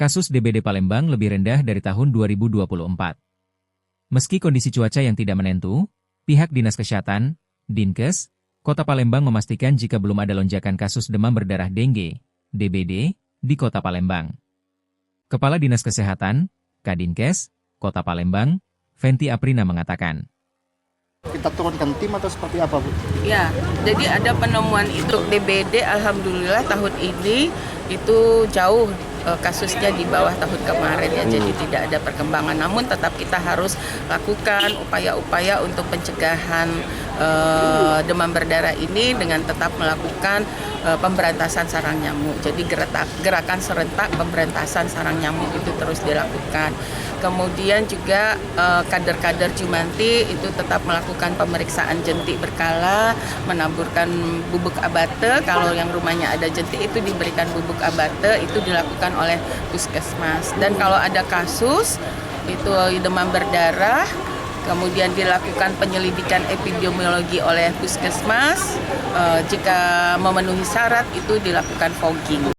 kasus DBD Palembang lebih rendah dari tahun 2024. Meski kondisi cuaca yang tidak menentu, pihak Dinas Kesehatan, Dinkes, Kota Palembang memastikan jika belum ada lonjakan kasus demam berdarah dengue, DBD, di Kota Palembang. Kepala Dinas Kesehatan, Kadinkes, Kota Palembang, Venti Aprina mengatakan, kita turunkan tim atau seperti apa, Bu? Ya, jadi ada penemuan itu DBD, alhamdulillah tahun ini itu jauh kasusnya di bawah tahun kemarin ya, jadi tidak ada perkembangan. Namun tetap kita harus lakukan upaya-upaya untuk pencegahan demam berdarah ini dengan tetap melakukan pemberantasan sarang nyamuk. Jadi gerakan serentak pemberantasan sarang nyamuk itu terus dilakukan. Kemudian juga kader-kader Jumanti itu tetap melakukan pemeriksaan jentik berkala, menaburkan bubuk abate. Kalau yang rumahnya ada jentik itu diberikan bubuk abate, itu dilakukan oleh puskesmas. Dan kalau ada kasus itu demam berdarah, kemudian dilakukan penyelidikan epidemiologi oleh puskesmas. Jika memenuhi syarat itu dilakukan fogging.